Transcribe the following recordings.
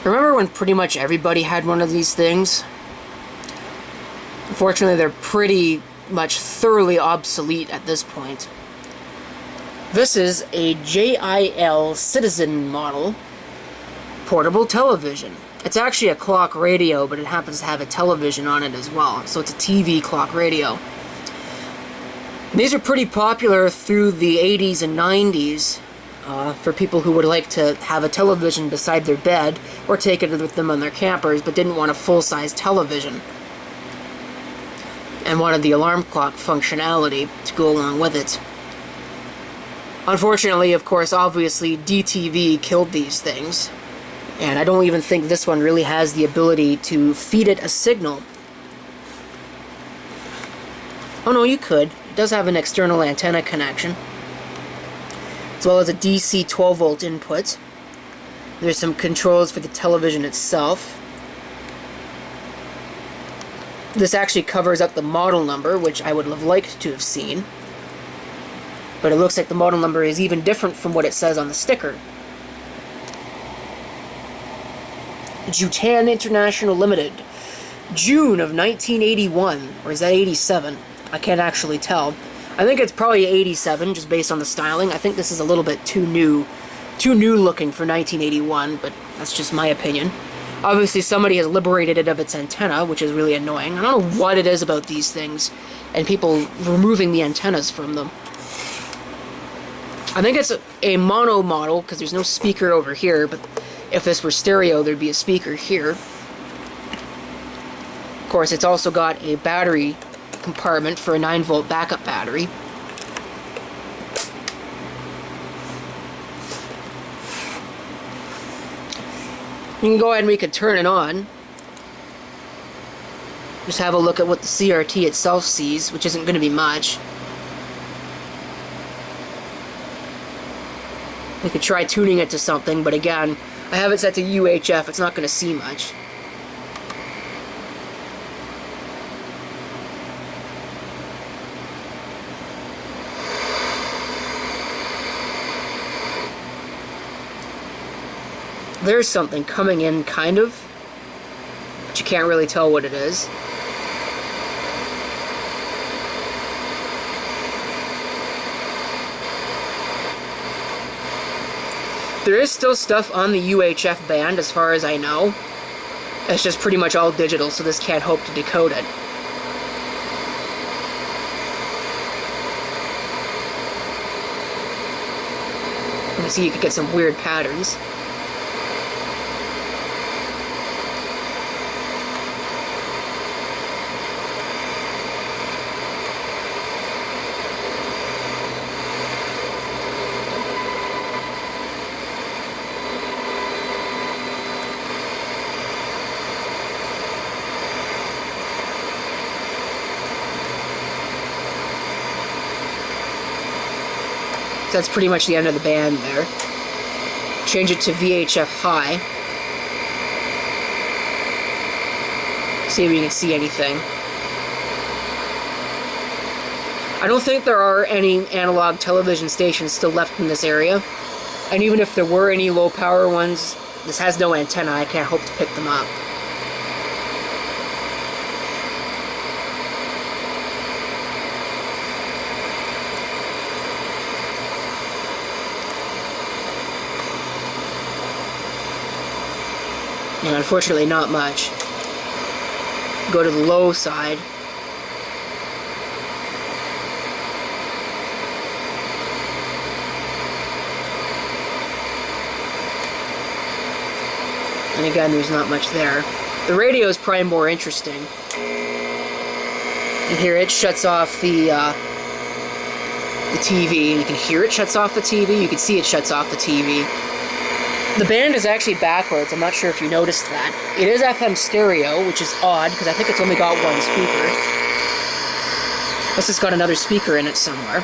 Remember when pretty much everybody had one of these things? Unfortunately, they're pretty much thoroughly obsolete at this point. This is a JIL Citizen model portable television. It's actually a clock radio, but it happens to have a television on it as well. So it's a TV clock radio. And these are pretty popular through the 80s and 90s for people who would like to have a television beside their bed or take it with them on their campers, but didn't want a full-size television and wanted the alarm clock functionality to go along with it. Unfortunately, of course, obviously, DTV killed these things, and I don't even think this one really has the ability to feed it a signal. Oh no, you could. It does have an external antenna connection, as well as a DC 12-volt input. There's some controls for the television itself. This actually covers up the model number, which I would have liked to have seen. But it looks like the model number is even different from what it says on the sticker. Jutan International Limited. June of 1981. Or is that 87? I can't actually tell. I think it's probably 87, just based on the styling. I think this is a little bit too new looking for 1981, but that's just my opinion. Obviously, somebody has liberated it of its antenna, which is really annoying. I don't know what it is about these things, and people removing the antennas from them. I think it's a mono model, because there's no speaker over here, but if this were stereo, there'd be a speaker here. Of course, it's also got a battery compartment for a 9-volt backup battery. You can go ahead and we can turn it on. Just have a look at what the CRT itself sees, which isn't going to be much. We could try tuning it to something, but again, I have it set to UHF, it's not going to see much. There's something coming in, kind of, but you can't really tell what it is. There is still stuff on the UHF band, as far as I know. It's just pretty much all digital, so this can't hope to decode it. You can see you could get some weird patterns. That's pretty much the end of the band there. Change it to VHF high. See if we can see anything. I don't think there are any analog television stations still left in this area. And even if there were any low power ones, this has no antenna. I can't hope to pick them up. And unfortunately, not much. Go to the low side. And again, there's not much there. The radio is probably more interesting. And here it shuts off the TV. You can hear it shuts off the TV. You can see it shuts off the TV. The band is actually backwards. I'm not sure if you noticed that. It is FM stereo, which is odd, because I think it's only got one speaker. Unless it's got another speaker in it somewhere.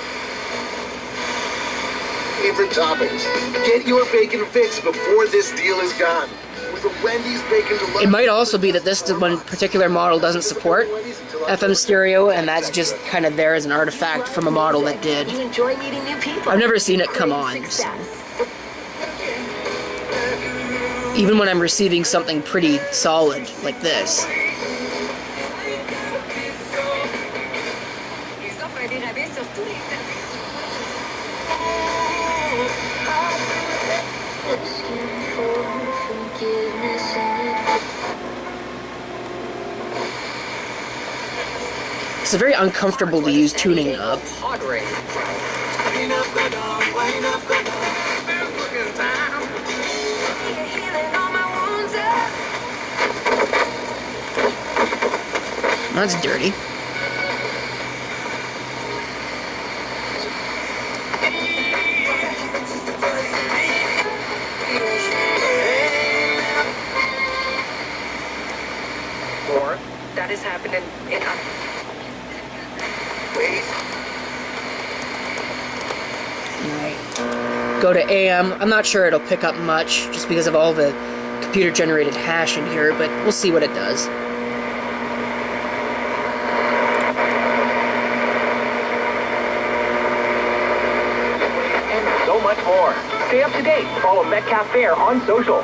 Favorite toppings. Get your bacon fix before this deal is gone. With a Wendy's bacon deluxe. It might also be that this one particular model doesn't support FM stereo, and that's just kind of there as an artifact from a model that did. You enjoy meeting new people. I've never seen it come on. So. even when I'm receiving something pretty solid like this. It's very uncomfortable to use tuning knob. That's dirty. Or that is happening in a... Wait. Alright. Go to AM. I'm not sure it'll pick up much just because of all the computer generated hash in here, but we'll see what it does. And so much more. Stay up to date. Follow Metcalf Fair on social.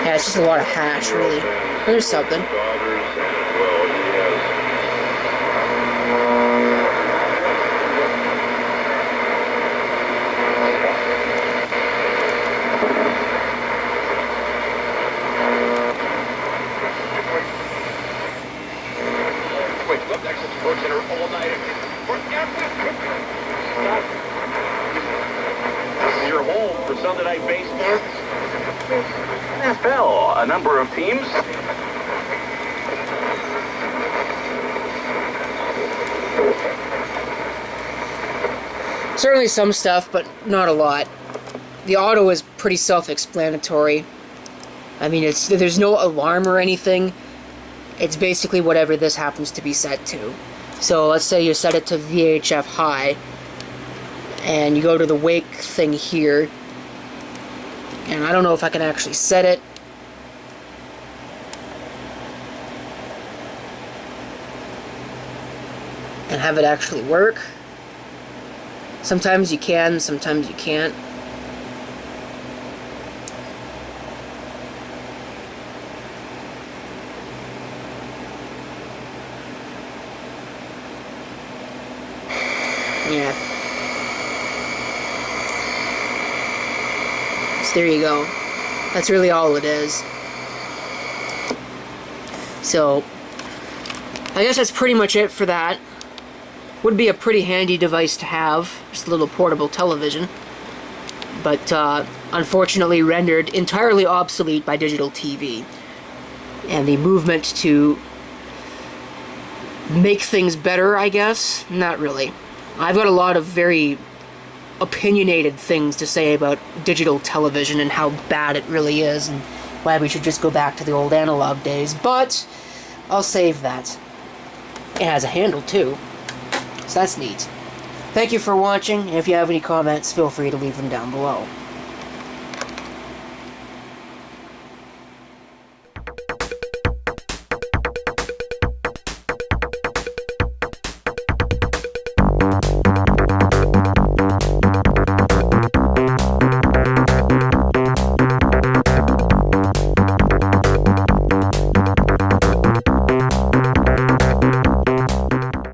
Yeah, it's just a lot of hash, really. There's something. Wait, look, next to Sports Center all night. This is your home for Sunday night baseball. NFL, a number of teams. Certainly some stuff, but not a lot. The auto is pretty self-explanatory. I mean, there's no alarm or anything. It's basically whatever this happens to be set to. So let's say you set it to VHF high, and you go to the wake thing here, and I don't know if I can actually set it. And have it actually work. Sometimes you can, sometimes you can't. Yeah. So there you go. That's really all it is. So, I guess that's pretty much it for that. Would be a pretty handy device to have, just a little portable television, but unfortunately rendered entirely obsolete by digital TV. And the movement to make things better, I guess, not really. I've got a lot of very opinionated things to say about digital television and how bad it really is, and why we should just go back to the old analog days, but I'll save that. It has a handle, too. So that's neat. Thank you for watching, and if you have any comments, feel free to leave them down below.